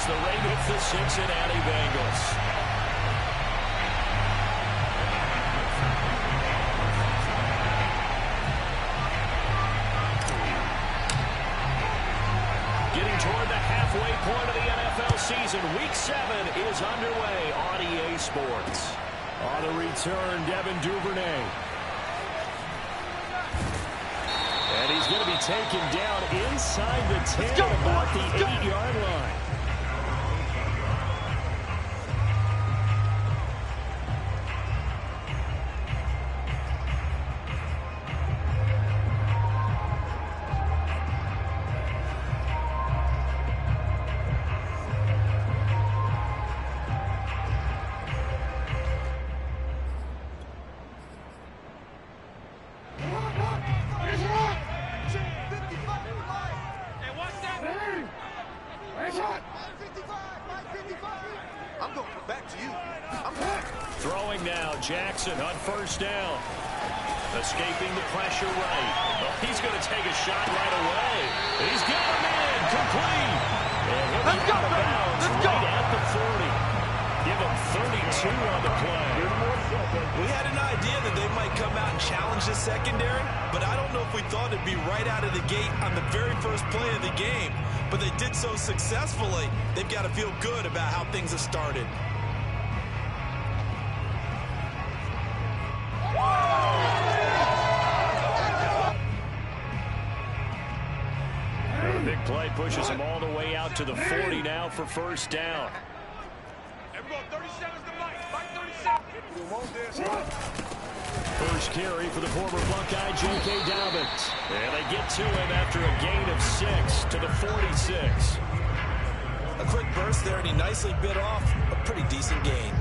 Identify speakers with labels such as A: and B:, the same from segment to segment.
A: the Ravens, the Cincinnati Bengals. Getting toward the halfway point of the NFL season. Week 7 is underway on EA Sports. On the return, Devin Duvernay. And he's going to be taken down inside the 10, about the 8-yard line. Throwing now, Jackson on first down. Escaping the pressure right. Oh, he's going to take a shot right away. He's got him in, complete. And he'll be out of bounds right at the 40. Give him 32 on the play.
B: We had an idea that they might come out and challenge the secondary, but I don't know if we thought it'd be right out of the gate on the very first play of the game. But they did so successfully, they've got to feel good about how things have started.
A: The big play pushes him all the way out to the 40 now for first down. First carry for the former Buckeye, J.K. Dobbins. And they get to him after a gain of 6 to the 46.
B: A quick burst there, and he nicely bit off a pretty decent gain.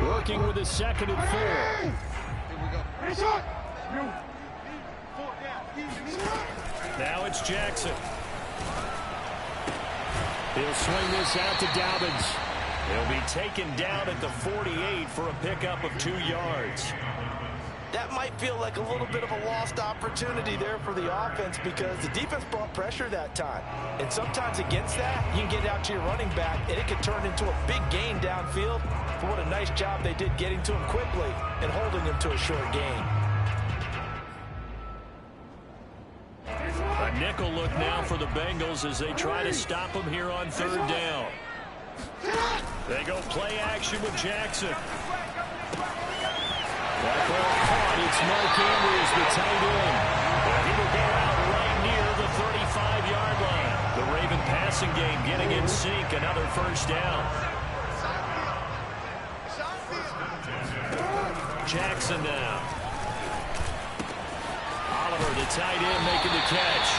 A: Working with his second and 4.
C: Here we go.
A: Now it's Jackson. He'll swing this out to Dobbins. He'll be taken down at the 48 for a pickup of 2 yards.
B: That might feel like a little bit of a lost opportunity there for the offense because the defense brought pressure that time. And sometimes against that, you can get out to your running back, and it can turn into a big gain downfield. But what a nice job they did getting to him quickly and holding him to a short gain.
A: A nickel look now for the Bengals as they try to stop him here on third down. They go play action with Jackson. That ball caught. It's Mark Andrews, the tight end. And he will go out right near the 35-yard line. The Raven passing game getting in sync. Another first down. Jackson now. Oliver, the tight end, making the catch.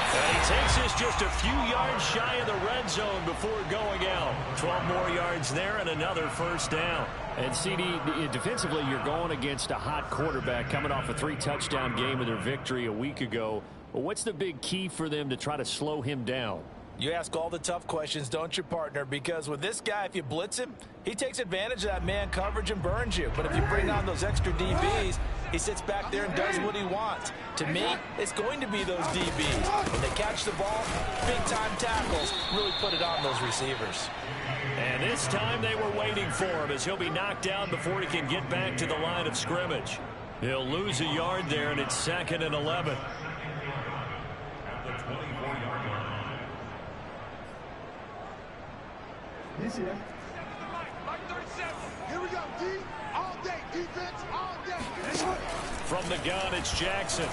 A: And he takes this just a few yards shy of the red zone before going out. 12 more yards there and another first down.
D: And CD, defensively, you're going against a hot quarterback coming off a 3-touchdown game of their victory a week ago. Well, what's the big key for them to try to slow him down?
B: You ask all the tough questions, don't you, partner? Because with this guy, if you blitz him, he takes advantage of that man coverage and burns you. But if you bring on those extra DBs, he sits back there and does what he wants. To me, it's going to be those DBs. When they catch the ball, big-time tackles really put it on those receivers.
A: And this time they were waiting for him as he'll be knocked down before he can get back to the line of scrimmage. He'll lose a yard there, and it's 2nd and 11.
C: Here we go, D. All day, defense, all day.
A: From the gun, it's Jackson.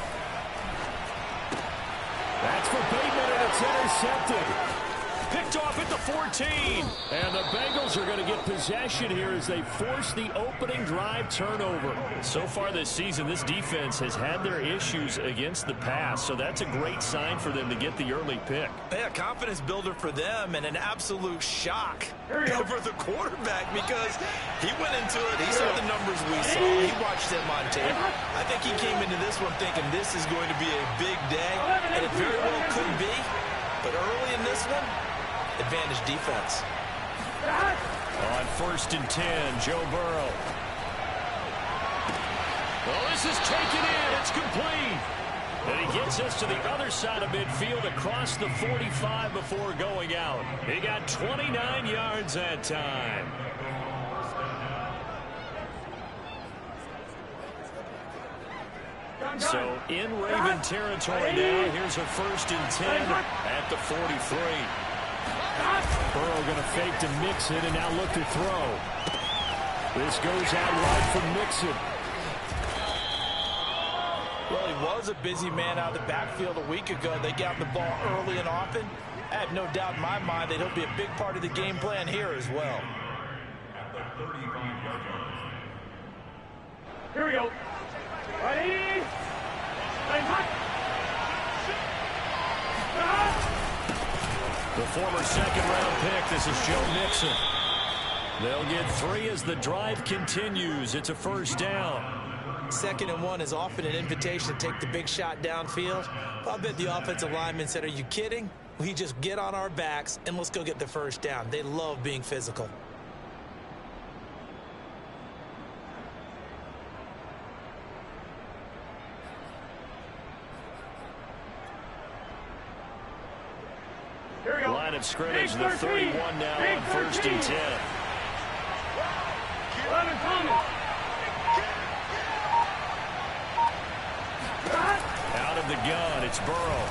A: That's for Bateman, and it's intercepted. Picked off at the 14. And the Bengals are going to get possession here as they force the opening drive turnover. So far this season, this defense has had their issues against the pass, so that's a great sign for them to get the early pick.
B: Yeah, confidence builder for them and an absolute shock over the quarterback because he went into it. He saw the numbers we saw. He watched them on tape. I think he came into this one thinking this is going to be a big day, and it very well could be. But early in this one, advantage defense.
A: On 1st and 10, Joe Burrow. Well, this is taken in. It's complete. And he gets us to the other side of midfield across the 45 before going out. He got 29 yards that time. So in Raven territory now. Here's a 1st and 10 at the 43.
D: Burrow going to fake to Mixon and now look to throw. This goes out wide for Mixon.
B: Well, he was a busy man out of the backfield a week ago. They got the ball early and often. I have no doubt in my mind that he'll be a big part of the game plan here as well.
E: Here we go. Ready?
A: The former 2nd-round pick. This is Joe Mixon. They'll get 3 as the drive continues. It's a 1st down.
B: 2nd and 1 is often an invitation to take the big shot downfield. I'll bet the offensive lineman said, are you kidding? We just get on our backs and let's go get the 1st down. They love being physical.
A: Line of scrimmage, the 31 now on 1st and 10. Out of the gun, it's Burrow.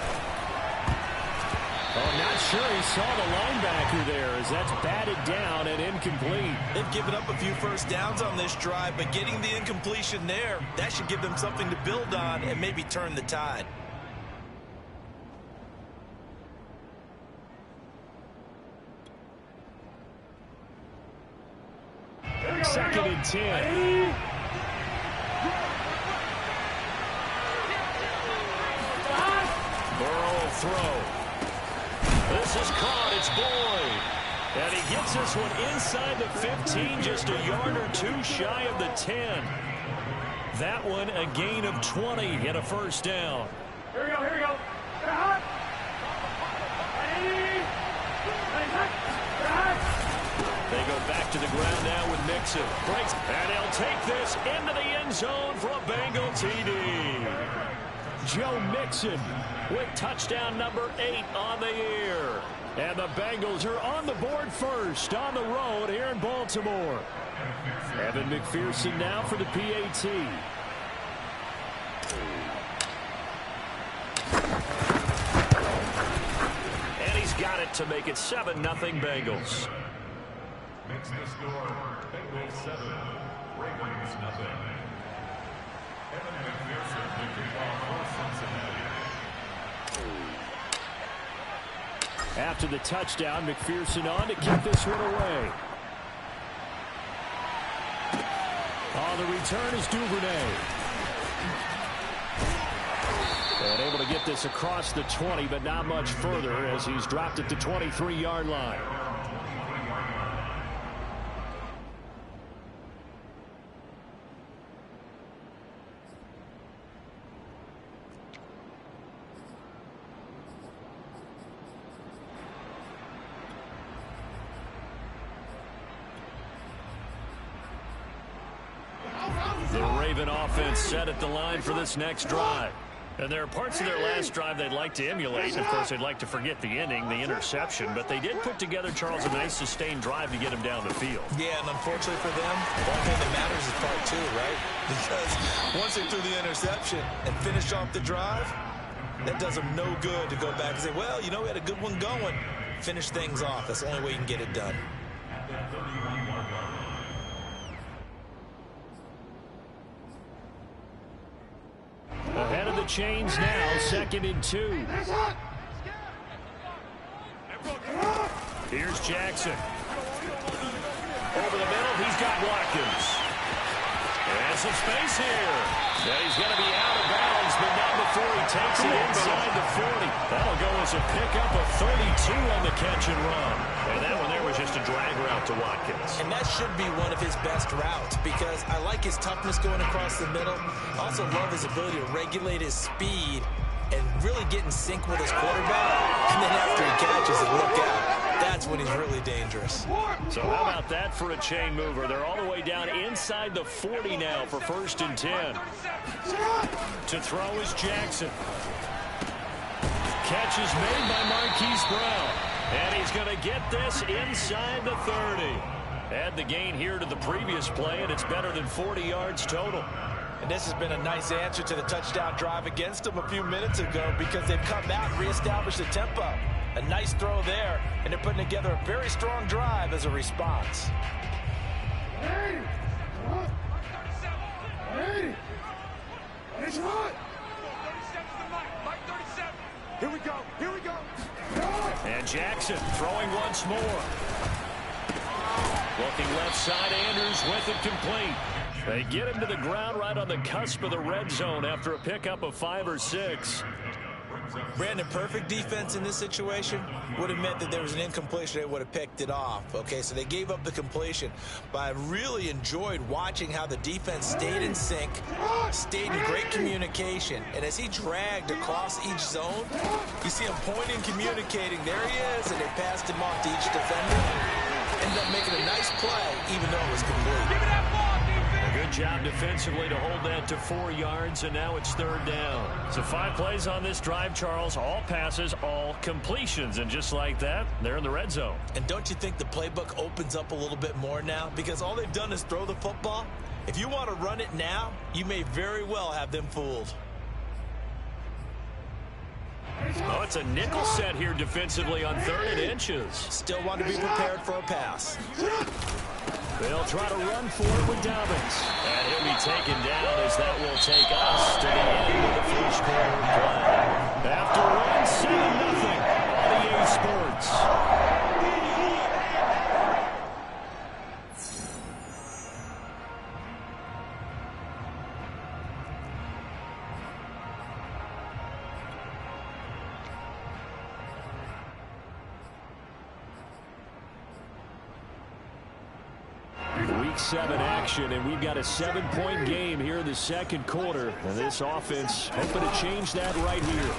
D: Oh, not sure he saw the linebacker there as that's batted down and incomplete.
B: They've given up a few 1st downs on this drive, but getting the incompletion there, that should give them something to build on and maybe turn the tide.
D: Second and 10.
A: Burrow will throw. This is caught. It's Boyd. And he gets this one inside the 15, just a yard or 2 shy of the 10. That one a gain of 20 and a 1st down.
E: Here we go, here we go.
A: They go back to the ground now with Mixon. Breaks, and he'll take this into the end zone for a Bengal TD.
D: Joe Mixon with touchdown number 8 on the year. And the Bengals are on the board first on the road here in Baltimore. Evan McPherson now for the PAT.
A: And he's got it to make it 7-0 Bengals.
F: Makes the score Bengals 7, Ravens 0. Evan McPherson, the kickoff for Cincinnati.
D: After the touchdown, McPherson on to kick this one away. On the return is Duvernay. And able to get this across the 20, but not much further as he's dropped at the 23-yard line.
A: The Raven offense set at the line for this next drive. And there are parts of their last drive they'd like to emulate. Of course, they'd like to forget the ending, the interception. But they did put together, Charles, a nice sustained drive to get him down the field.
B: Yeah, and unfortunately for them, the only thing that matters is part 2, right? Because once they threw the interception and finished off the drive, that does them no good to go back and say, well, you know, we had a good one going. Finish things off. That's the only way you can get it done.
D: Ahead of the chains now, 2nd and 2.
A: Here's Jackson. Over the middle, he's got Watkins. And some space here. And he's going to be out of bounds, but not before he takes it inside the 40. That'll go as a pickup of 32 on the catch and run. And that one there was just a drag route to Watkins.
B: And that should be one of his best routes because I like his toughness going across the middle. I also love his ability to regulate his speed and really get in sync with his quarterback. And then after he catches it, look out. That's when he's really dangerous.
A: So how about that for a chain mover? They're all the way down inside the 40 now for 1st and 10. To throw is Jackson. Catch is made by Marquise Brown. And he's going to get this inside the 30. Add the gain here to the previous play, and it's better than 40 yards total.
B: And this has been a nice answer to the touchdown drive against them a few minutes ago because they've come out and reestablished the tempo. A nice throw there, and they're putting together a very strong drive as a response.
C: Hey! It's hot! Here we go! Here we go!
A: And Jackson throwing once more. Looking left side, Andrews with it complete. They get him to the ground right on the cusp of the red zone after a pickup of 5 or 6.
B: Brandon, perfect defense in this situation would have meant that there was an incompletion. They would have picked it off. Okay, so they gave up the completion. But I really enjoyed watching how the defense stayed in sync, stayed in great communication. And as he dragged across each zone, you see him pointing, communicating. There he is, and they passed him off to each defender. Ended up making a nice play, even though it was complete.
C: Give me that ball!
A: Good job defensively to hold that to 4 yards, and now it's 3rd down. So 5 plays on this drive, Charles. All passes, all completions. And just like that, they're in the red zone.
B: And don't you think the playbook opens up a little bit more now? Because all they've done is throw the football. If you want to run it now, you may very well have them fooled.
A: Oh, it's a nickel set here defensively on 3rd and inches.
B: Still want to be prepared for a pass.
A: They'll try to run for it with Dobbins. And he'll be taken down as that will take us to the end of the first quarter play. After run 7-0 on EA Sports. Week 7 action, and we've got a 7-point game here in the second quarter. And this offense hoping to change that right here.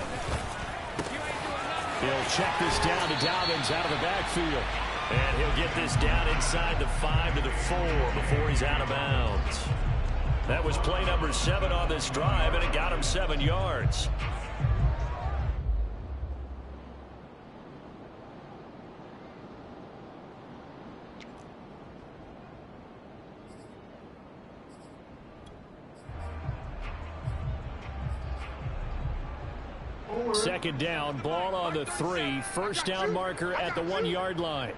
A: He'll check this down to Dobbins out of the backfield. And he'll get this down inside the 5 to the 4 before he's out of bounds. That was play number 7 on this drive, and it got him 7 yards. Second down, ball on the 3. First down marker at the 1-yard line.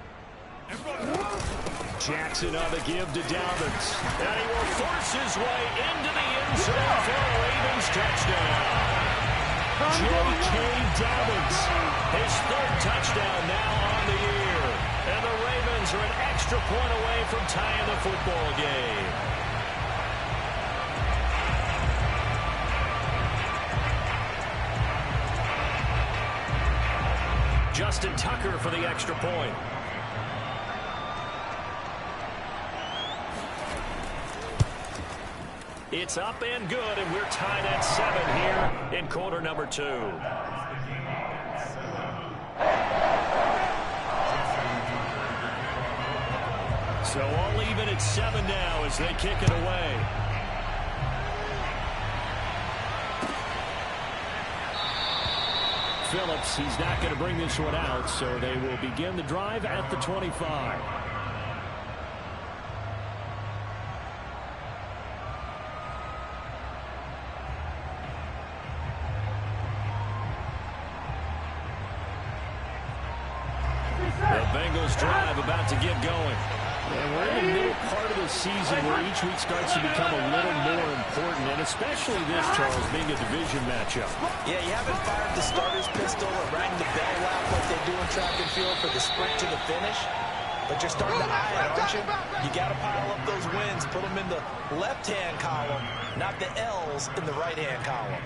A: Jackson on the give to Dobbins. And he will force his way into the end zone for a Ravens touchdown. J.K. Dobbins, his 3rd touchdown now on the year. And the Ravens are an extra point away from tying the football game. Justin Tucker for the extra point. It's up and good, and we're tied at 7 here in quarter number 2. So all even at 7 now as they kick it away. Phillips, he's not going to bring this one out, so they will begin the drive at the 25. The Bengals drive about to get going. And we're in the middle part of the season where each week starts to become a little more important, and especially this, Charles, being a division matchup.
B: Yeah, you haven't fired the starter's pistol or rang the bell lap like they do in track and field for the sprint to the finish, but you're starting to eye it, aren't you? You got to pile up those wins, put them in the left-hand column, not the L's in the right-hand column.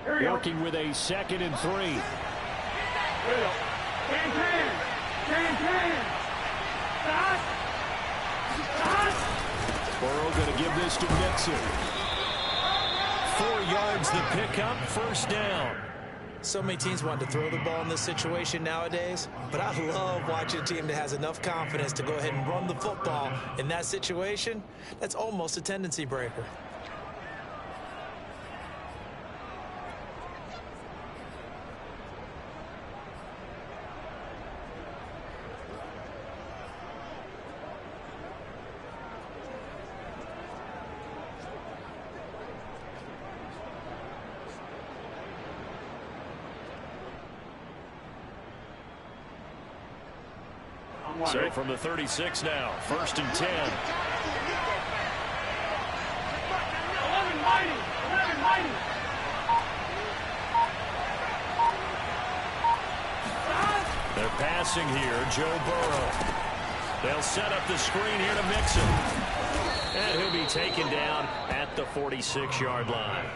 A: Working with a 2nd and 3. Burrow going to give this to Mixon. 4 yards the pickup, first down.
B: So many teams want to throw the ball in this situation nowadays, but I love watching a team that has enough confidence to go ahead and run the football in that situation. That's almost a tendency breaker.
A: So from the 36 now, 1st and 10.
E: 11 mighty.
A: They're passing here, Joe Burrow. They'll set up the screen here to Mixon. And he'll be taken down at the 46-yard line.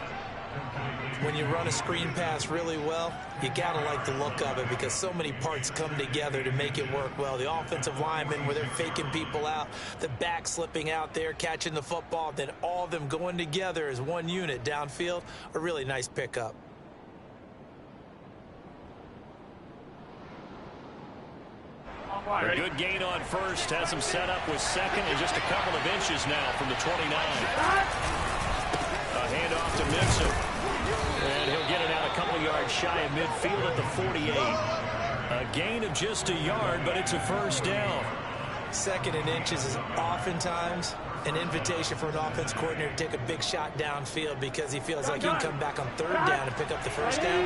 B: When you run a screen pass really well, you gotta like the look of it because so many parts come together to make it work well. The offensive linemen, where they're faking people out, the back slipping out there, catching the football, then all of them going together as one unit downfield, a really nice pickup.
A: A good gain on first, has him set up with second and just a couple of inches now from the 29. A handoff to Mixon. And he'll get it out a couple yards shy of midfield at the 48. A gain of just a yard, but it's a first down.
B: 2nd and inches is oftentimes an invitation for an offense coordinator to take a big shot downfield because he feels like he can come back on 3rd down and pick up the first down.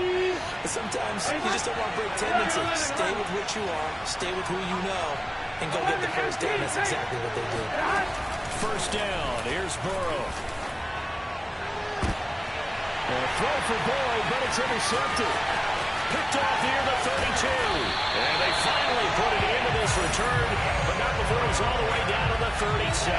B: But sometimes you just don't want to break tendency. Stay with what you are, stay with who you know, and go get the first down. That's exactly what they did.
A: First down, here's Burrow. A throw for Boyd, but it's intercepted. Picked off here the 32. And they finally put it into this return, but not before it was all the way down to the 37.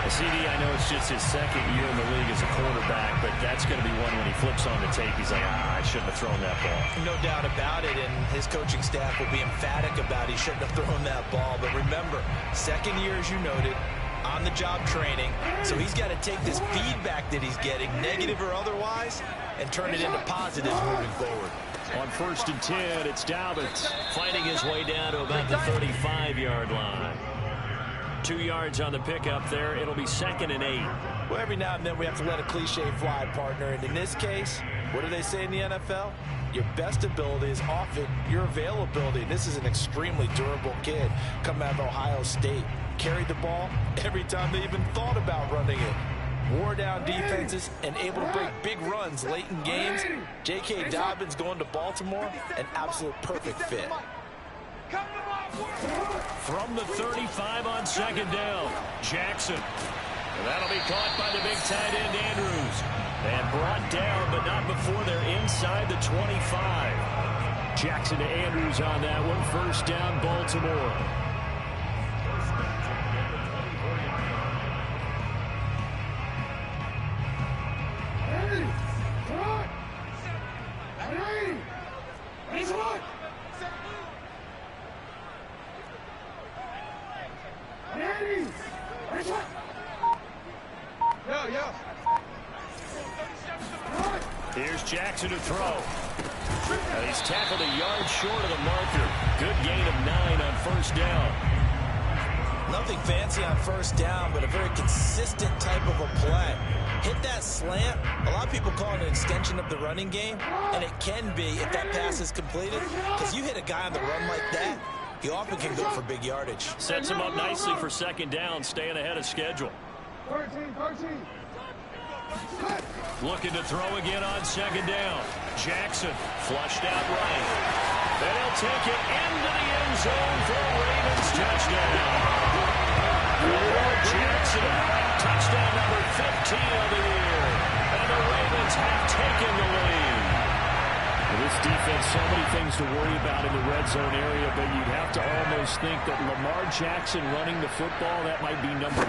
A: CD, I know it's just his 2nd year in the league as a quarterback, but that's going to be one when he flips on the tape. He's like, I shouldn't have thrown that ball.
B: No doubt about it, and his coaching staff will be emphatic about he shouldn't have thrown that ball. But remember, 2nd year, as you noted, on-the-job training, so he's got to take this feedback that he's getting, negative or otherwise, and turn it into positives moving forward.
A: On 1st and 10, it's Dobbins finding his way down to about the 35-yard line. 2 yards on the pickup there. It'll be 2nd and 8.
B: Well, every now and then we have to let a cliche fly, partner. And in this case, what do they say in the NFL? Your best ability is often your availability. And this is an extremely durable kid coming out of Ohio State. Carried the ball every time they even thought about running it. Wore down defenses and able to break big runs late in games. J.K. Dobbins going to Baltimore, an absolute perfect fit.
A: From the 35 on 2nd down, Jackson. And that'll be caught by the big tight end, Andrews. And brought down, but not before they're inside the 25. Jackson to Andrews on that one. First down, Baltimore. Here's Jackson to throw. And he's tackled a yard short of the marker. Good gain of 9 on first down.
B: Nothing fancy on first down, but a very consistent type of a play. Hit that slant. A lot of people call it an extension of the running game, and it can be if that pass is completed, because you hit a guy on the run like that, he often can go for big yardage.
A: Sets him up nicely for 2nd down, staying ahead of schedule.
C: 13.
A: Looking to throw again on 2nd down. Jackson flushed out right. And he'll take it into the end zone for a Ravens touchdown. Jackson, touchdown number 15 of the year. And the Ravens have taken the lead. This defense, so many things to worry about in the red zone area, but you'd have to almost think that Lamar Jackson running the football, that might be number 1.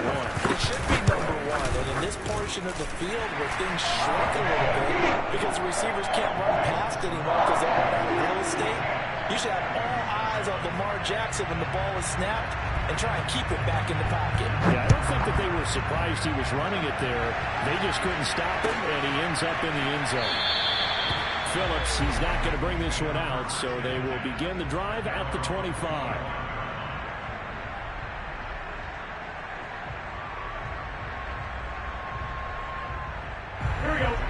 B: It should be number 1, and in this portion of the field where things shrink a little bit because the receivers can't run past anymore because they're out of real estate, you should have all eyes on Lamar Jackson when the ball is snapped and try and keep it back in the pocket.
A: Yeah, I don't think that they were surprised he was running it there. They just couldn't stop him, and he ends up in the end zone. Phillips, he's not going to bring this one out, so they will begin the drive at the 25.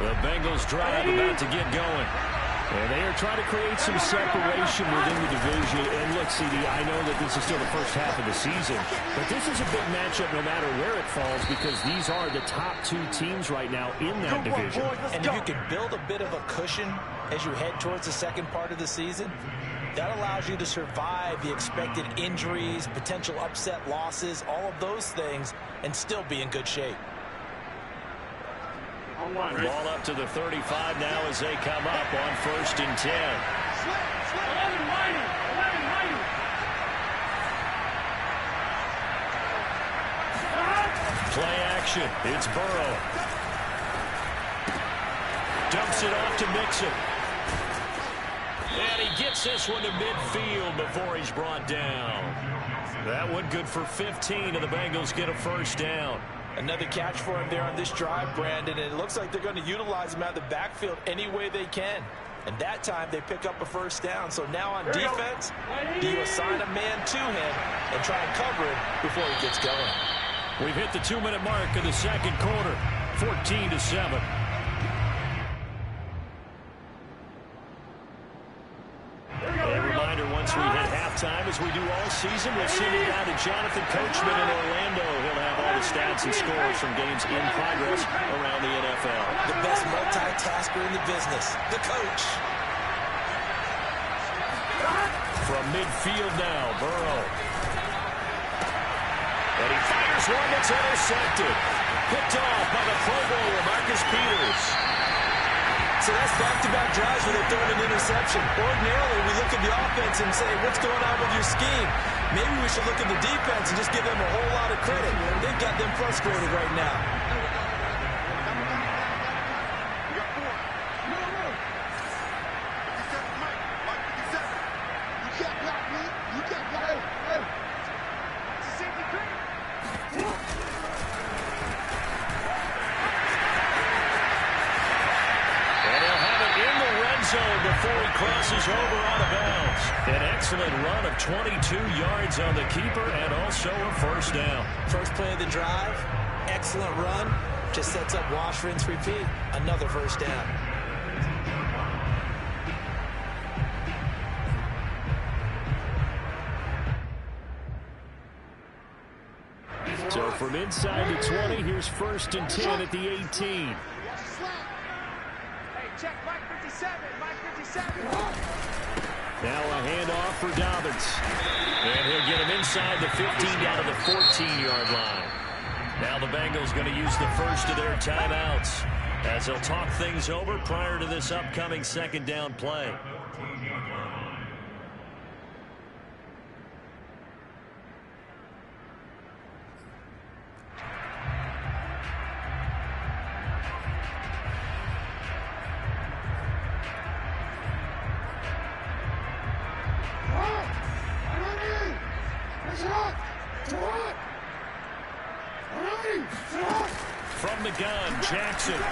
A: The Bengals drive about to get going. And they are trying to create some separation within the division. And look, CD, I know that this is still the first half of the season, but this is a big matchup no matter where it falls because these are the top two teams right now in that division.
B: And if you can build a bit of a cushion as you head towards the second part of the season, that allows you to survive the expected injuries, potential upset losses, all of those things, and still be in good shape.
A: Ball up to the 35 now as they come up on 1st and 10. Play action. It's Burrow. Dumps it off to Mixon. And he gets this one to midfield before he's brought down. That one good for 15, and the Bengals get a first down.
B: Another catch for him there on this drive, Brandon, and it looks like they're going to utilize him out of the backfield any way they can. And that time they pick up a first down. So now on defense, do you assign a man to him and try and cover him before he gets going?
A: We've hit the 2-minute mark of the second quarter, 14-7. A reminder, once we hit halftime, as we do all season, we'll send it down to Jonathan Coachman in Orlando. He'll have all the stats and scores from games in progress around the NFL.
B: The best multitasker in the business, the coach.
A: From midfield now, Burrow. And he fires one that's intercepted. Picked off by the Pro Bowler, Marcus Peters.
B: So that's back-to-back drives where they're throwing an interception. Ordinarily, we look at the offense and say, what's going on with your scheme? Maybe we should look at the defense and just give them a whole lot of credit. They've got them frustrated right now.
A: Before he crosses over out of bounds. An excellent run of 22 yards on the keeper and also a first down.
B: First play of the drive, excellent run. Just sets up wash, rinse, repeat. Another first down.
A: So from inside the 20, here's 1st and 10 at the 18.
E: Check Mike 57, Mike 57.
A: Now a handoff for Dobbins. And he'll get him inside the 15 down to the 14-yard line. Now the Bengals going to use the first of their timeouts as they'll talk things over prior to this upcoming second down play. From the gun, Jackson. And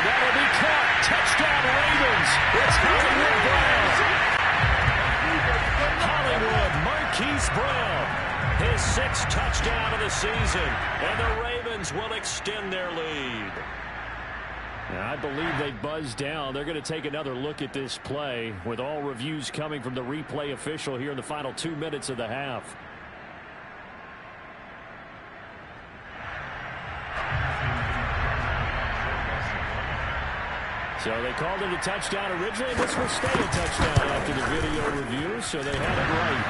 A: that'll be caught. Touchdown, Ravens. It's Hollywood Brown. Hollywood Marquise Brown. His 6th touchdown of the season. And the Ravens will extend their lead. Now, I believe they buzzed down. They're going to take another look at this play with all reviews coming from the replay official here in the final 2 minutes of the half. So they called it a touchdown originally. This will stay a touchdown after the video review, so they had it right.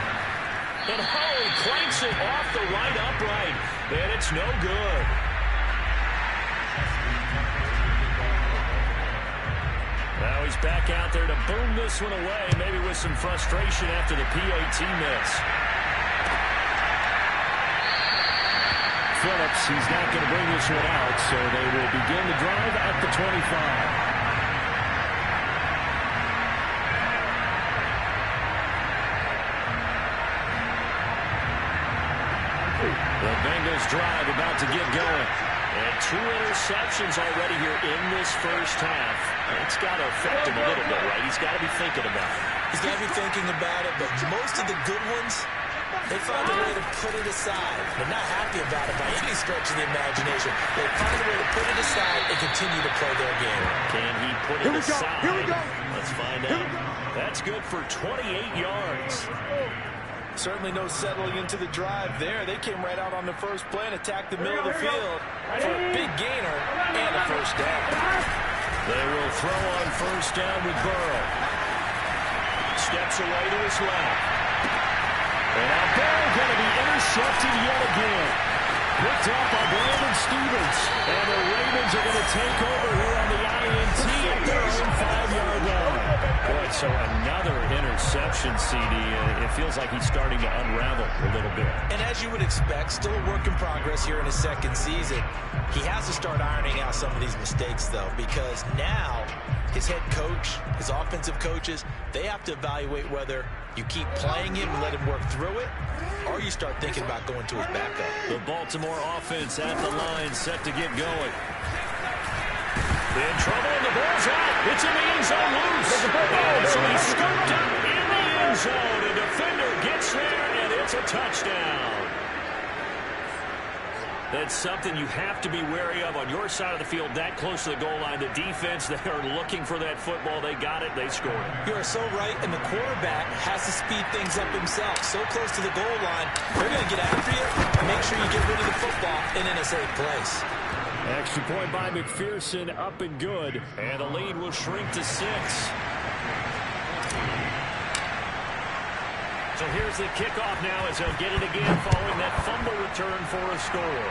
A: And Howie clanks it off the right upright, and it's no good. Now he's back out there to boom this one away, maybe with some frustration after the PAT miss. Phillips, he's not going to bring this one out, so they will begin the drive at the 25. drive about to get going. And 2 interceptions already here in this first half. It's got to affect him a little bit, right? He's got to be thinking about it.
B: He's got to be thinking about it, but most of the good ones, they find a way to put it aside. They're not happy about it by any stretch of the imagination. They find a way to put it aside and continue to play their game.
A: Can he put it aside?
C: Here we go.
A: Let's find out. That's good for 28 yards.
B: Certainly no settling into the drive there. They came right out on the first play and attacked the middle of the field for a big gainer and a first down.
A: They will throw on first down with Burrow. Steps away to his left. And now Burrow going to be intercepted yet again. Picked up by Brandon Stephens. And the Ravens are going to take over here on the INT at their own 5-yard line. Boy, so another interception, CD. It feels like he's starting to unravel a little bit.
B: And as you would expect, still a work in progress here in his second season. He has to start ironing out some of these mistakes, though, because now his head coach, his offensive coaches, they have to evaluate whether you keep playing him and let him work through it, or you start thinking about going to his backup.
A: The Baltimore offense at the line, set to get going. In trouble, and the ball's out. It's in the end zone loose. And so he's scooped up in the end zone. A defender gets there, and it's a touchdown. That's something you have to be wary of on your side of the field, that close to the goal line. The defense, they are looking for that football. They got it. They scored it.
B: You are so right, and the quarterback has to speed things up himself. So close to the goal line, they're going to get after you and make sure you get rid of the football and in a safe place.
A: Extra point by McPherson, up and good. And the lead will shrink to 6. So here's the kickoff now as they'll get it again following that fumble return for a score.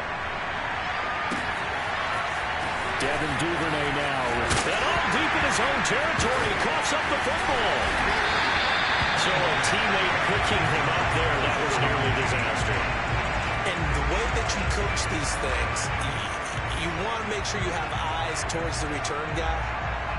A: Devin Duvernay now. And all deep in his own territory. Coughs up the football. So a teammate picking him up there. That was nearly disaster.
B: And the way that you coach these things, you want to make sure you have eyes towards the return guy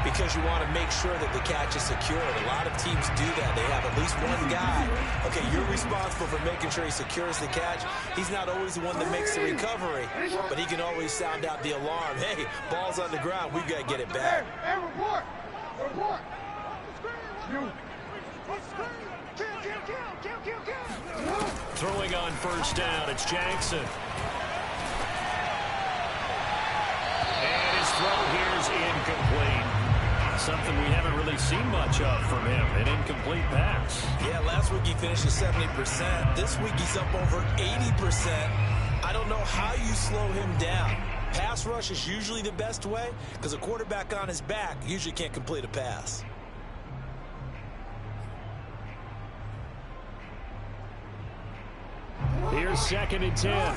B: because you want to make sure that the catch is secured. A lot of teams do that. They have at least one guy. Okay, you're responsible for making sure he secures the catch. He's not always the one that makes the recovery, but he can always sound out the alarm. Hey, ball's on the ground. We've got to get it back.
C: Hey, report. Report. You. Kill.
A: Throwing on first down, it's Jackson. And his throw here is incomplete. Something we haven't really seen much of from him, an incomplete pass.
B: Yeah, last week he finished at 70%. This week he's up over 80%. I don't know how you slow him down. Pass rush is usually the best way because a quarterback on his back usually can't complete a pass.
A: Here's 2nd and 10.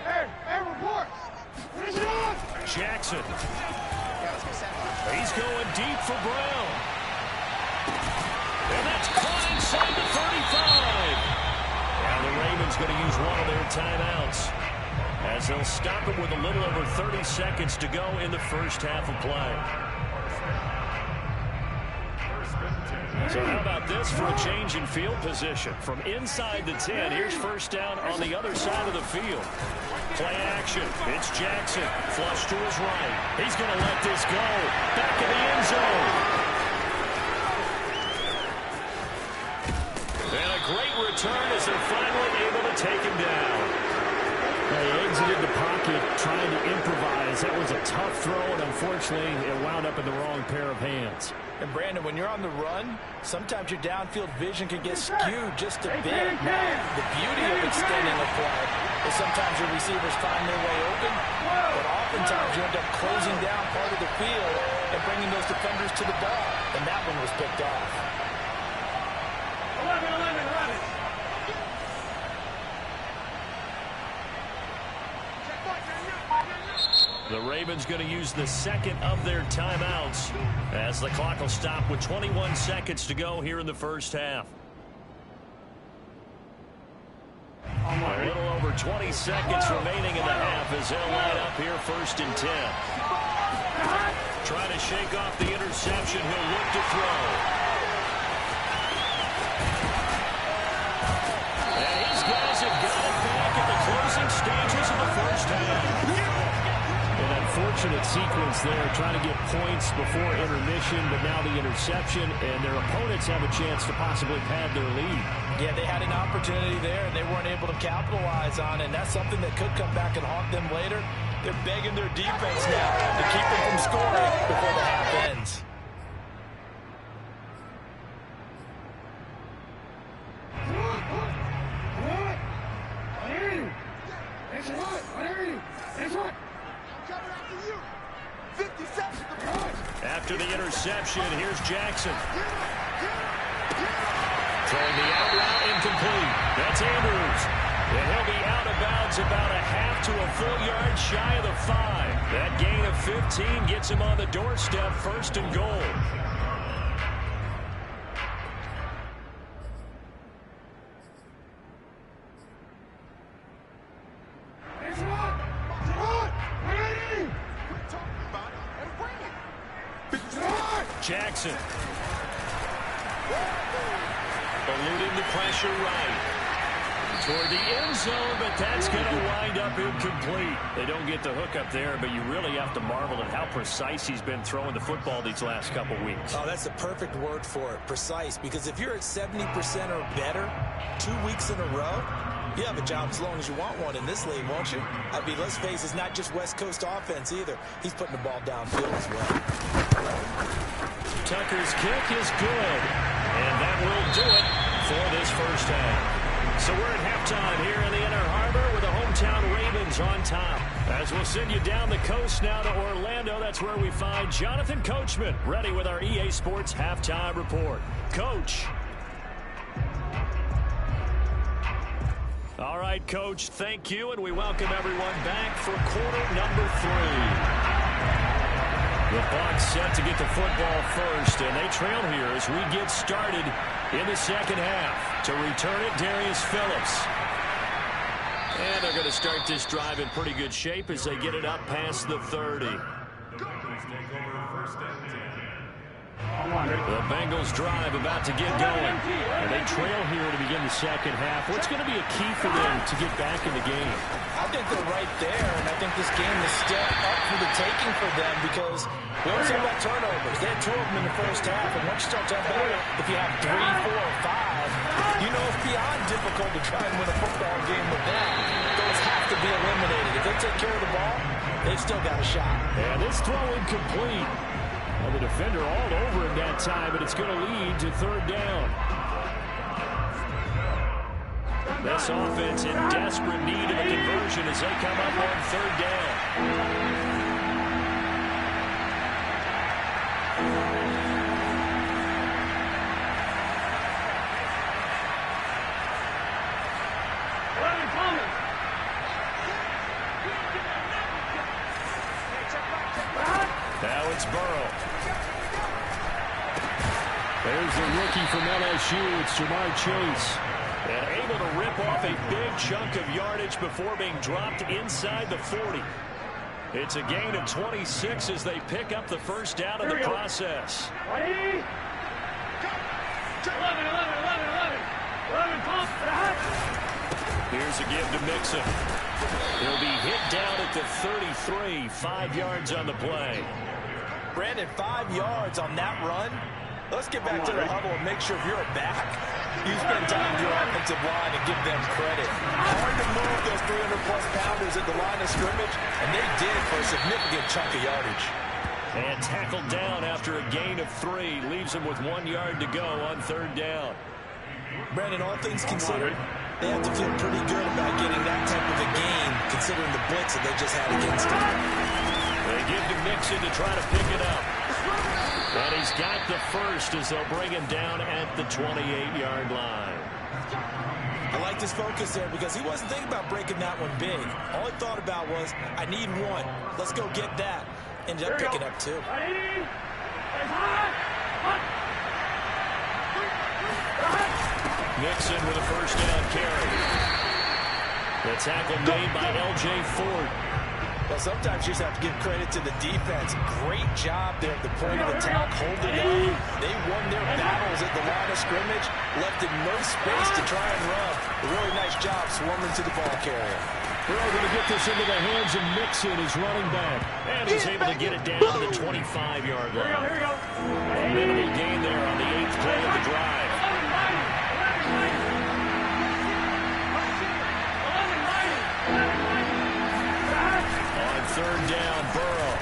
C: Hey, report.
A: Jackson. He's going deep for Brown. And that's caught inside the 35. Now the Ravens going to use one of their timeouts as they'll stop it with a little over 30 seconds to go in the first half of play. So how about this for a change in field position? From inside the 10, here's first down on the other side of the field. Play action. It's Jackson. Flush to his right. He's going to let this go. Back in the end zone. And a great return as they're finally able to take him down.
D: They exited the pocket trying to improvise. That was a tough throw, and unfortunately, it wound up in the wrong pair of hands.
B: And Brandon, when you're on the run, sometimes your downfield vision can get skewed just a bit. Now, the beauty of extending a play is sometimes your receivers find their way open, but oftentimes you end up closing down part of the field and bringing those defenders to the ball. And that one was picked off.
C: 11.
A: The Ravens going to use the second of their timeouts as the clock will stop with 21 seconds to go here in the first half. A little over 20 seconds remaining in the half as they'll line up here 1st and 10. Trying to shake off the interception. He'll look to throw. And his guys have got unfortunate sequence there, trying to get points before intermission, but now the interception, and their opponents have a chance to possibly pad their lead.
B: Yeah, they had an opportunity there, and they weren't able to capitalize on it, and that's something that could come back and haunt them later. They're begging their defense now to keep them from scoring before the half ends.
A: After the interception, here's Jackson. Throwing the out route incomplete. That's Andrews. And he'll be out of bounds about a half to a full yard shy of the 5. That gain of 15 gets him on the doorstep, 1st and goal. Jackson. Eluding the pressure right. Toward the end zone, but that's going to wind up incomplete. They don't get the hook up there, but you really have to marvel at how precise he's been throwing the football these last couple weeks.
B: Oh, that's the perfect word for it, precise, because if you're at 70% or better 2 weeks in a row, you have a job as long as you want one in this league, won't you? I mean, let's face it, it's not just West Coast offense either. He's putting the ball downfield as well.
A: Tucker's kick is good, and that will do it for this first half. So we're at halftime here in the Inner Harbor with the hometown Ravens on top. As we'll send you down the coast now to Orlando, that's where we find Jonathan Coachman ready with our EA Sports Halftime Report. Coach. All right, Coach, thank you, and we welcome everyone back for quarter number 3. The Bucs set to get the football first, and they trail here as we get started in the second half. To return it, Darius Phillips. And they're going to start this drive in pretty good shape as they get it up past the 30. The Bengals drive about to get going. And they trail here to begin the second half. What's going to be a key for them to get back in the game?
B: I think they're right there, and I think this game is still up for the taking for them because we always talk about turnovers. They had 2 of them in the first half, and once you start talking about if you have 3, 4, or 5, you know it's beyond difficult to try and win a football game with that. Those have to be eliminated. If they take care of the ball, they've still got a shot.
A: And this throw incomplete. Well, the defender all over him that time, but it's going to lead to 3rd down. This offense in desperate need of a conversion as they come up on 3rd down. Now it's Burrow. There's the rookie from LSU. It's Jamar Chase. And able to rip off a big chunk of yardage before being dropped inside the 40. It's a gain of 26 as they pick up the first down in the process.
C: 11.
A: Here's a give to Mixon. He'll be hit down at the 33, 5 yards on the play.
B: Brandon, 5 yards on that run. Let's get back to the huddle and make sure if you're a back, you spend time with your offensive line and give them credit. Hard to move those 300-plus pounders at the line of scrimmage, and they did for a significant chunk of yardage.
A: And tackled down after a gain of 3. Leaves them with 1 yard to go on 3rd down.
B: Brandon, all things considered, they have to feel pretty good about getting that type of a gain, considering the blitz that they just had against them.
A: They give to Mixon to try to pick it up. And he's got the first as they'll bring him down at the 28-yard line.
B: I like his focus there because he wasn't thinking about breaking that one big. All he thought about was, I need 1. Let's go get that. Ended up picking up 2.
A: Mixon with a first down carry. The tackle made by L.J. Ford.
B: Well, sometimes you just have to give credit to the defense. Great job there at the point of attack, holding up. They won their battles at the line of scrimmage, left in no space to try and run. A really nice job swarming to the ball carrier.
A: Burrow going to get this into the hands of Mixon, his running back. And he's able to get it down to the 25-yard line.
E: Here we go.
A: A minimal gain there on the 8th play of the drive. On 3rd down, Burrow.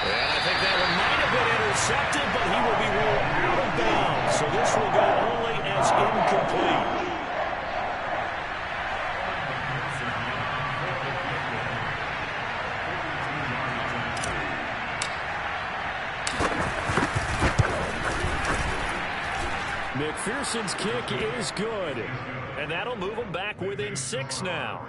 A: And I think that one might have been intercepted, but he will be ruled out of bounds. So this will go only as incomplete. McPherson's kick is good. And that'll move them back within 6 now.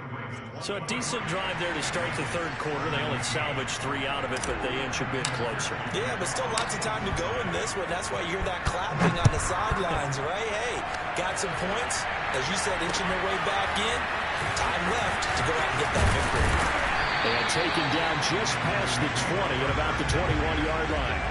A: So a decent drive there to start the 3rd quarter. They only salvaged 3 out of it, but they inch a bit closer.
B: Yeah, but still lots of time to go in this one. That's why you hear that clapping on the sidelines, right? Hey, got some points. As you said, inching their way back in. Time left to go out and get that victory.
A: And taken down just past the 20 at about the 21-yard line.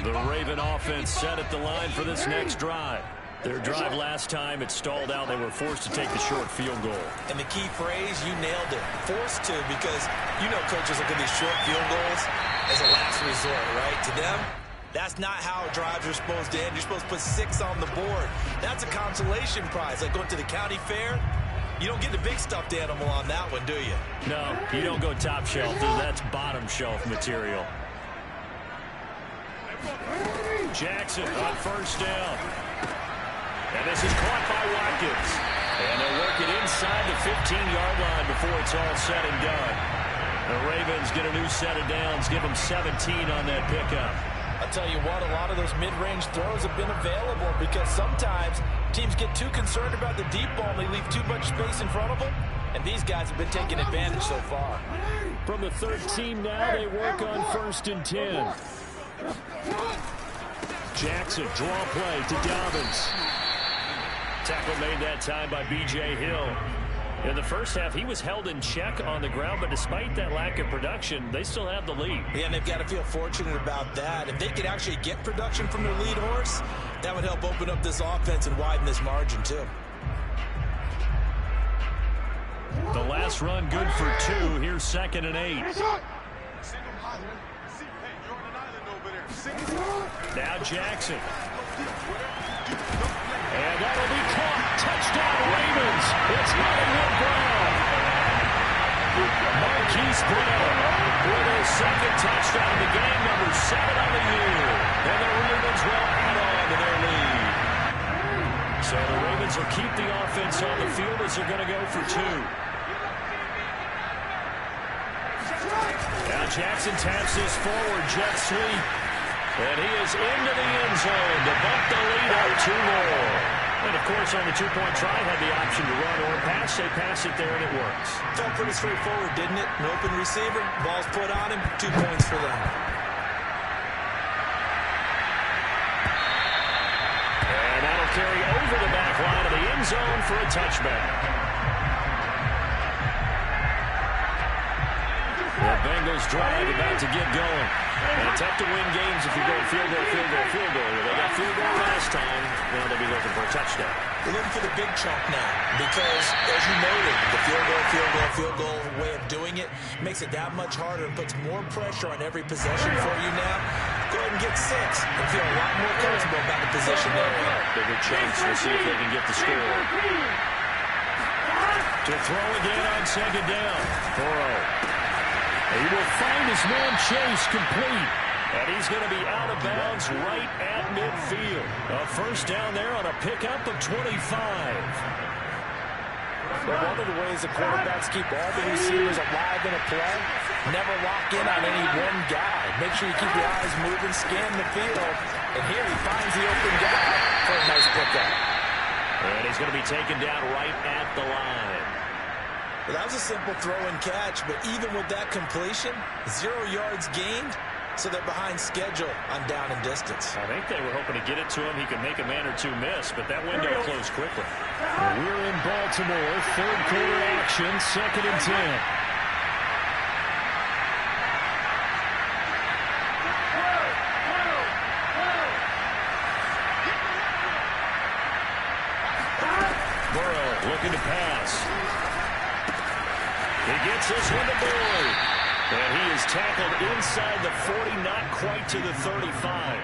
A: The Raven offense set at the line for this next drive. Their drive last time, it stalled out. They were forced to take the short field goal.
B: And the key phrase, you nailed it. Forced to, because you know coaches look at these short field goals as a last resort, right? To them, that's not how drives are supposed to end. You're supposed to put 6 on the board. That's a consolation prize. Like going to the county fair, you don't get the big stuffed animal on that one, do you?
A: No, you don't go top shelf. That's bottom shelf material. Jackson on 1st down. And this is caught by Watkins. And they'll work it inside the 15-yard line before it's all said and done. The Ravens get a new set of downs, give them 17 on that pickup.
B: I'll tell you what, a lot of those mid-range throws have been available because sometimes teams get too concerned about the deep ball and they leave too much space in front of them. And these guys have been taking advantage so far.
A: From the 13 now, they work on 1st and 10. Jackson, draw play to Dobbins. Tackle made that time by B.J. Hill. In the first half, he was held in check on the ground, but despite that lack of production, they still have the lead.
B: Yeah, and they've got to feel fortunate about that. If they could actually get production from their lead horse, that would help open up this offense and widen this margin, too.
A: The last run good for 2. Here's 2nd and 8. Now Jackson. And that'll be caught. Touchdown Ravens. It's Hollywood Brown. Marquise Brown with his 2nd touchdown of the game, number 7 on the year. And the Ravens will add on to their lead. So the Ravens will keep the offense on the field as they're going to go for 2. Now Jackson taps this forward, jet sweep. And he is into the end zone to bump the lead out 2 more. And, of course, on the 2-point try, had the option to run or pass. They pass it there, and it works.
B: Felt pretty straightforward, didn't it? An open receiver, ball's put on him, 2 points for them.
A: And that'll carry over the back line of the end zone for a touchback. The Bengals drive about to get going. And tough to win games if you're going field goal, field goal, field goal. They got field goal last time. Now they'll be looking for a touchdown.
B: We're looking for the big chunk now because, as you noted, the field goal way of doing it makes it that much harder and puts more pressure on every possession for you now. Go ahead and get 6 and feel a lot more comfortable about the position there.
A: Bigger chance. We'll see if they can get the score. To throw again on 2nd down. Burrow. He will find his man Chase complete. And he's going to be out of bounds right at midfield. A 1st down there on a pickup of 25.
B: Well, one of the ways the quarterbacks keep all the receivers alive in a play, never lock in on any one guy. Make sure you keep your eyes moving, scan the field. And here he finds the open guy for a nice pickup.
A: And he's going to be taken down right at the line.
B: Well, that was a simple throw and catch, but even with that completion, 0 yards gained, so they're behind schedule on down and distance.
A: I think they were hoping to get it to him. He could make a man or 2 miss, but that window closed quickly. We're in Baltimore, 3rd quarter action. possession, 2nd and 10. Burrow looking to pass. He gets this one to Boyd. And he is tackled inside the 40, not quite to the 35.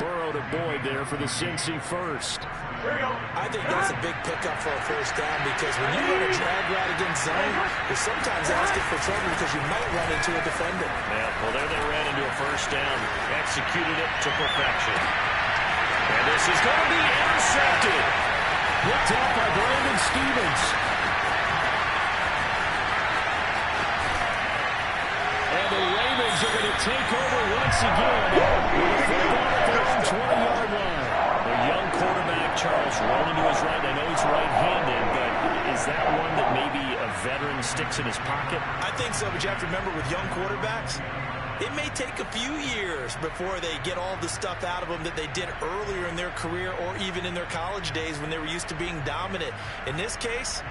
A: Burrow to Boyd there for the Cincy first.
B: I think that's a big pickup for a first down because when you run a drag route against zone, you're sometimes asking for trouble because you might run into a defender.
A: Yeah, well, there they ran into a first down. Executed it to perfection. And this is going to be intercepted. Picked up by Brandon Stephens. And the Ravens are going to take over once again with a football at their own 20-yard line. The young quarterback, Charles, rolling to his right. I know he's right-handed, but is that one that maybe a veteran sticks in his pocket?
B: I think so, but you have to remember with young quarterbacks, it may take a few years before they get all the stuff out of them that they did earlier in their career or even in their college days when they were used to being dominant. In this case,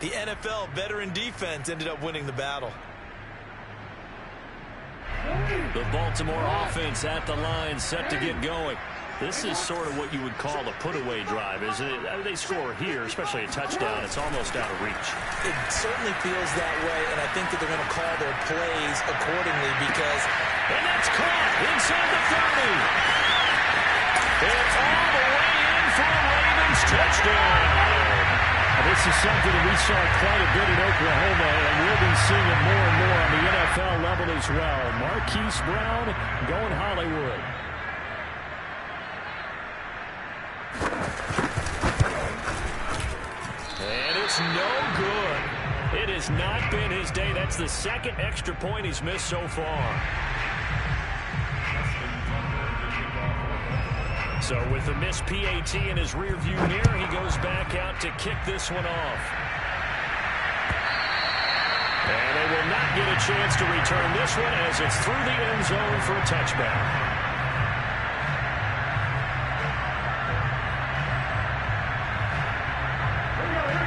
B: the NFL veteran defense ended up winning the battle.
A: The Baltimore offense at the line, set to get going. This is sort of what you would call a put-away drive, isn't it? I mean, they score here, especially a touchdown. It's almost out of reach.
B: It certainly feels that way, and I think that they're going to call their plays accordingly because...
A: And that's caught inside the 30. It's all the way in for a Ravens touchdown. This is something that we saw quite a bit in Oklahoma, and we'll be seeing it more and more on the NFL level as well. Marquise Brown going Hollywood. And it's no good. It has not been his day. That's the 2nd extra point he's missed so far. So with the missed PAT in his rearview mirror, he goes back out to kick this one off. And they will not get a chance to return this one as it's through the end zone for a touchback.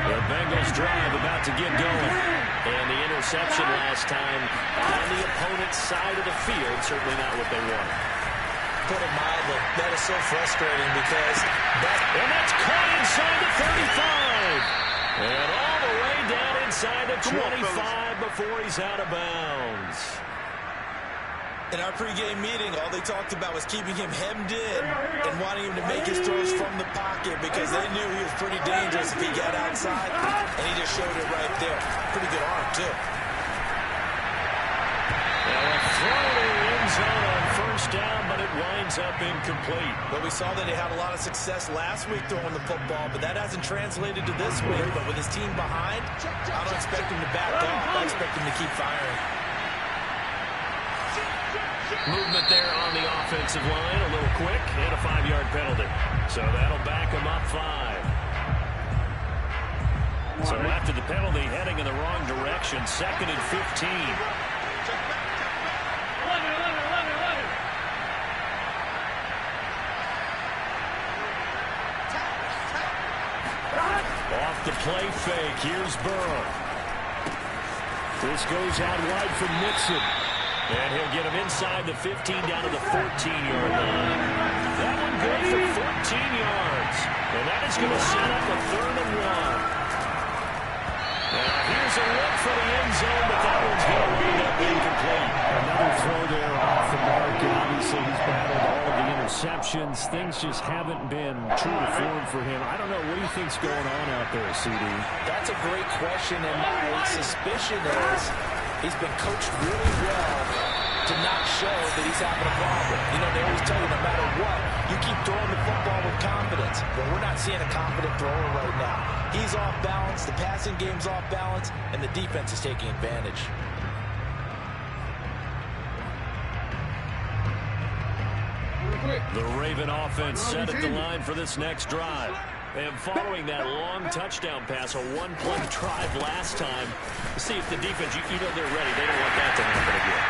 A: The Bengals drive about to get going. And the interception last time on the opponent's side of the field, certainly not what they wanted.
B: Put it mildly, that is so frustrating because
A: that's caught inside the 35. And all the way down inside the 25 before he's out of bounds.
B: In our pregame meeting, all they talked about was keeping him hemmed in and wanting him to make his throws from the pocket because they knew he was pretty dangerous if he got outside, and he just showed it right there. Pretty good arm, too.
A: And a throw to the end zone on first down, but it winds up incomplete.
B: Well, we saw that he had a lot of success last week throwing the football, but that hasn't translated to this week. But with his team behind, I don't expect him to back off. I expect him to keep firing.
A: Movement there on the offensive line, a little quick, and a 5-yard penalty. So that'll back him up 5. So after the penalty, heading in the wrong direction, 2nd and 15. Off the play fake, here's Burrow. This goes out wide for Mixon. And he'll get him inside the 15 down to the 14-yard line. That one good for 14 yards. And that is going to set up a 3rd and 1. Now here's a look for the end zone, but that one's going to wind up incomplete. Another throw there off the mark, and obviously he's battled all of the interceptions. Things just haven't been true to form for him. I don't know. What do you think's going on out there, CD?
B: That's a great question, and my suspicion is he's been coached really well to not show that he's having a problem. You know, they always tell you no matter what, you keep throwing the football with confidence. But we're not seeing a confident thrower right now. He's off balance, the passing game's off balance, and the defense is taking advantage.
A: The Raven offense set at the line for this next drive. And following that long touchdown pass, a one-play drive last time, see if the defense, you know they're ready. They don't want that to happen again.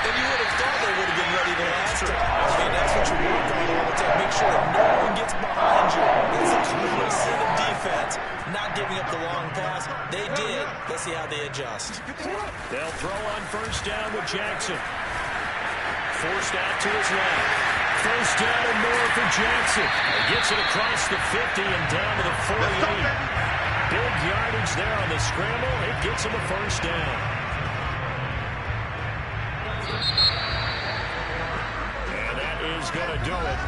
B: And you would have thought they would have been ready the last time. I mean, that's what you work on all the time. Make sure that no one gets behind you. It's a cohesive defense, not giving up the long pass. They did. Let's see how they adjust.
A: They'll throw on first down with Jackson. Forced out to his left. First down and more for Jackson. He gets it across the 50 and down to the 48. Big yardage there on the scramble. It gets him a first down. And that is going to do it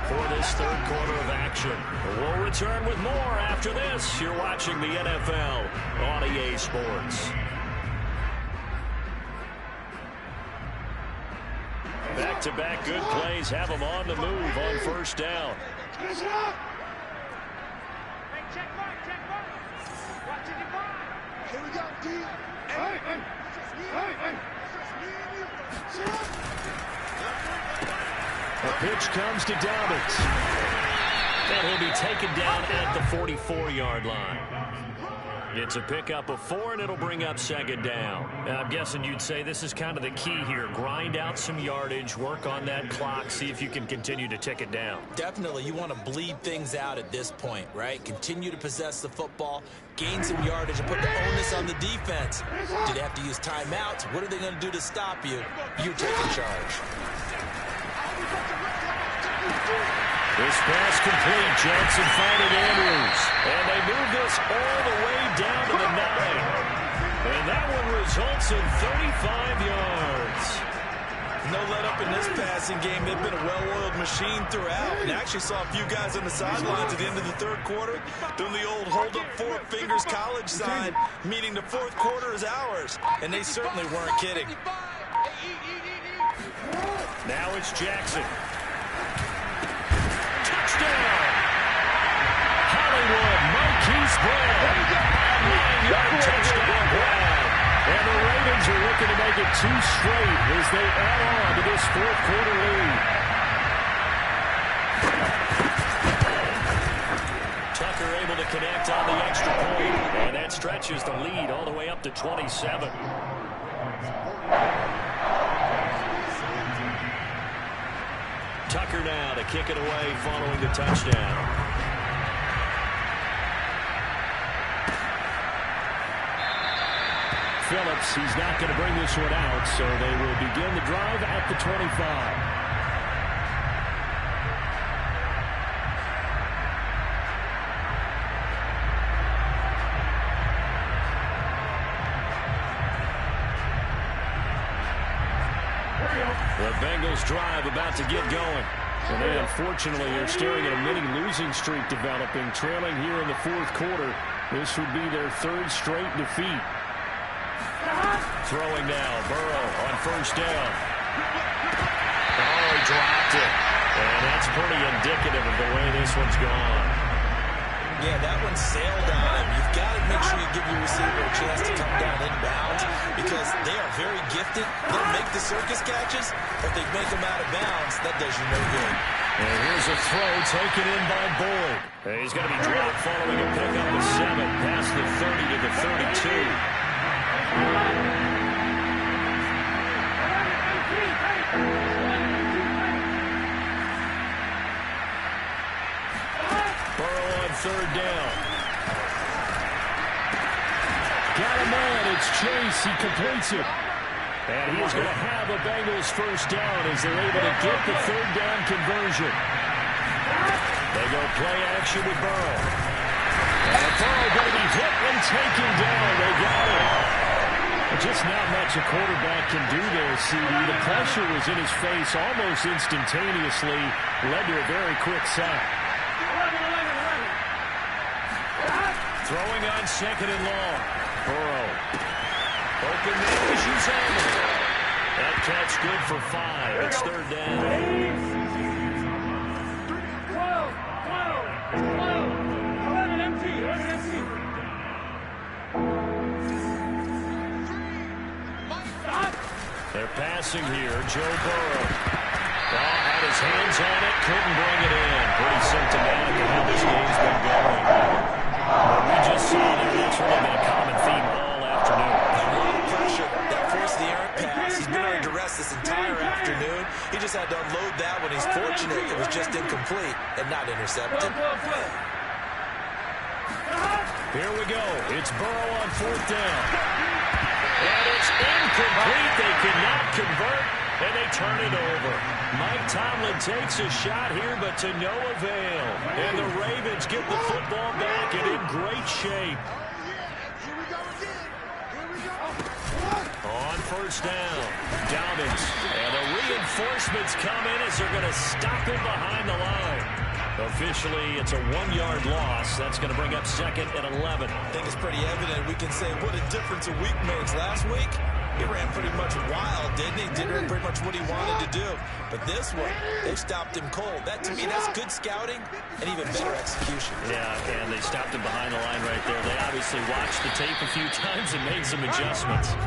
A: for this third quarter of action. We'll return with more after this. You're watching the NFL on EA Sports. Back-to-back good plays have them on the move on first down.
E: Hey, check mark, check mark. Watching your mark.
C: Here we go, D. Hey, hey. Hey, hey.
A: The pitch comes to Dobbins. And he'll be taken down at the 44-yard line. It's a pickup of 4, and it'll bring up second down. I'm guessing you'd say this is kind of the key here. Grind out some yardage, work on that clock, see if you can continue to tick it down.
B: Definitely, you want to bleed things out at this point, right? Continue to possess the football, gain some yardage, and put the onus on the defense. Do they have to use timeouts? What are they going to do to stop you? You're taking charge.
A: This pass complete. Johnson finding Andrews. And they move this all the way down to the 9. And that one results in 35 yards.
B: No let up in this passing game. They've been a well-oiled machine throughout. And actually saw a few guys on the sidelines at the end of the third quarter doing the old hold up 4 fingers college sign, meaning the fourth quarter is ours. And they certainly weren't kidding.
A: Now it's Jackson. Touchdown! Hollywood, Marquise Brown. A 9-yard touchdown grab. And the Ravens are looking to make it 2 straight as they add on to this fourth quarter lead. Tucker able to connect on the extra point. And that stretches the lead all the way up to 27. Tucker now to kick it away following the touchdown. Phillips, he's not going to bring this one out, so they will begin the drive at the 25. The Bengals drive about to get going. And they unfortunately are staring at a mini losing streak developing, trailing here in the fourth quarter. This would be their 3rd straight defeat. Throwing now, Burrow on first down. Oh, he dropped it. And that's pretty indicative of the way this one's gone.
B: Yeah, that one sailed on him. You've got to make sure you give your receiver a chance to come down inbounds because they are very gifted. They'll make the circus catches, but if they make them out of bounds, that does you no good.
A: And here's a throw taken in by Boyd. And he's going to be dropped following a pickup of 7 past the 30 to the 32. Third down. Got a man. It's Chase. He completes it. And he's going to have a Bengals first down as they're able to get the third down conversion. They go play action with Burrow. And Burrow going to be hit and taken down. They got it. Just not much a quarterback can do there, CD. The pressure was in his face almost instantaneously. Led to a very quick sack. Throwing on second and long. Burrow. Open man is Uzomah. That catch good for 5. It's third down.
C: 11 empty.
A: They're passing here. Joe Burrow. Had his hands on it. Couldn't bring it in. Pretty symptomatic of how this game's been going. But we just saw there, that's really been a common theme all afternoon.
B: A lot of pressure. That forced the errant pass. He's been under duress this entire just had to unload that one. He's fortunate it was just incomplete and not intercepted.
A: Here we go. It's Burrow on 4th down. And it's incomplete. They cannot convert, and they turn it over. Mike Tomlin takes a shot here, but to no avail. And the Ravens get the football back and in great shape. On 1st down, Dobbins. And the reinforcements come in as they're going to stop him behind the line. Officially, it's a 1-yard loss. That's going to bring up 2nd and 11.
B: I think it's pretty evident. We can say what a difference a week makes. Last week, he ran pretty much wild, didn't he? Did pretty much what he wanted to do. But this one, they stopped him cold. That, to me, that's good scouting and even better execution.
A: Yeah, and they stopped him behind the line right there. They obviously watched the tape a few times and made some adjustments.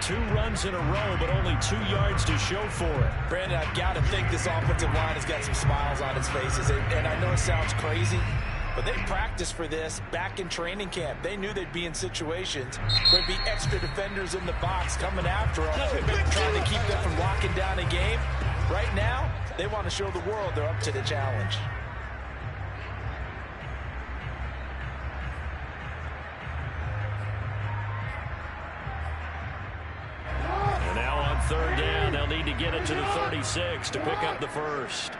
A: 2 runs in a row, but only 2 yards to show for it.
B: Brandon, I've got to think this offensive line has got some smiles on its faces. And I know it sounds crazy, but they practiced for this back in training camp. They knew they'd be in situations where there'd be extra defenders in the box coming after them, trying to keep them from locking down a game. Right now, they want to show the world they're up to the challenge.
A: And now on 3rd down, they'll need to get it to the 36 to pick up the first.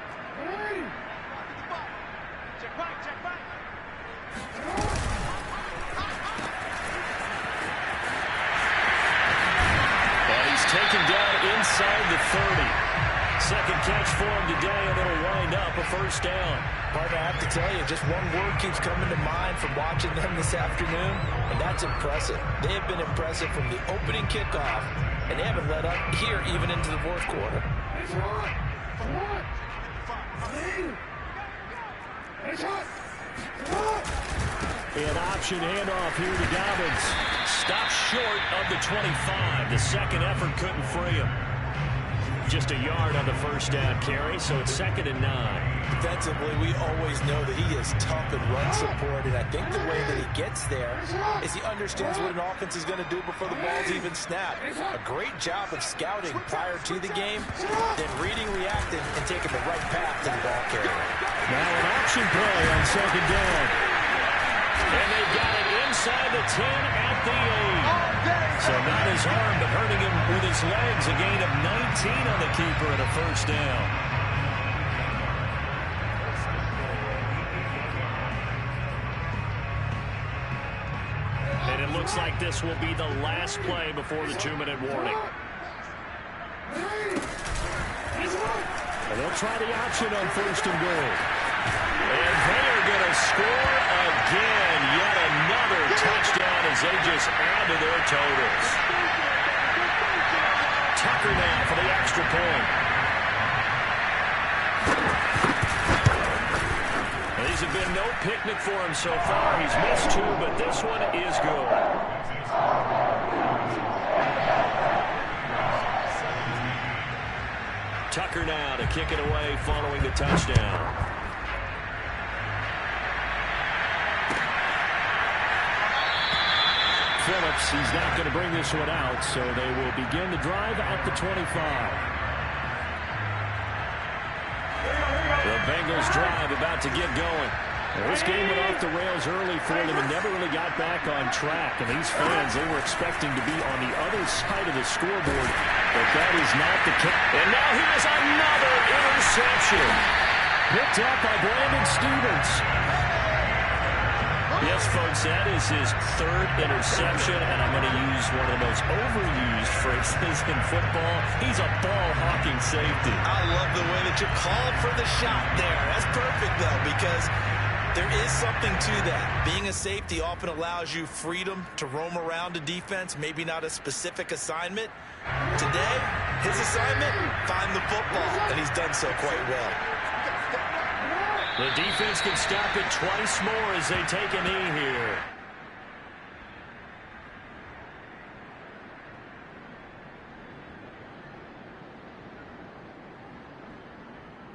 E: Check back, check back.
A: And he's taken down inside the 30. Second catch for him today, and it'll wind up a 1st down.
B: Partner, I have to tell you, just one word keeps coming to mind from watching them this afternoon, and that's impressive. They have been impressive from the opening kickoff, and they haven't let up here even into the 4th quarter.
A: An option handoff here to Dobbins. Stopped short of the 25. The second effort couldn't free him. Just a yard on the 1st down carry, so it's 2nd and 9.
B: Defensively, we always know that he is tough in run support, and I think the way that he gets there is he understands what an offense is going to do before the ball's even snapped. A great job of scouting prior to the game, then reading, reacting, and taking the right path to the ball carrier.
A: Now an option play on 2nd down. And they've got it inside the 10 at the 8. So not his arm, but hurting him with his legs. A gain of 19 on the keeper and a 1st down. And it looks like this will be the last play before the 2-minute warning. And they'll try the option on 1st and goal. And they're going to score again. Yet another touchdown as they just add to their totals. Tucker now for the extra point. These have been no picnic for him so far. He's missed 2, but this one is good. Tucker now to kick it away following the touchdown. Phillips, he's not going to bring this one out, so they will begin the drive at the 25. The Bengals drive about to get going. Well, this game went off the rails early for them and never really got back on track. And these fans, they were expecting to be on the other side of the scoreboard, but that is not the case. And now here's another interception. Picked up by Brandon Stephens. Yes, folks, that is his 3rd interception, and I'm going to use one of the most overused phrases in football. He's a ball-hawking safety.
B: I love the way that you called for the shot there. That's perfect, though, because there is something to that. Being a safety often allows you freedom to roam around a defense, maybe not a specific assignment. Today, his assignment, find the football, and he's done so quite well.
A: The defense can stop it twice more as they take a knee here.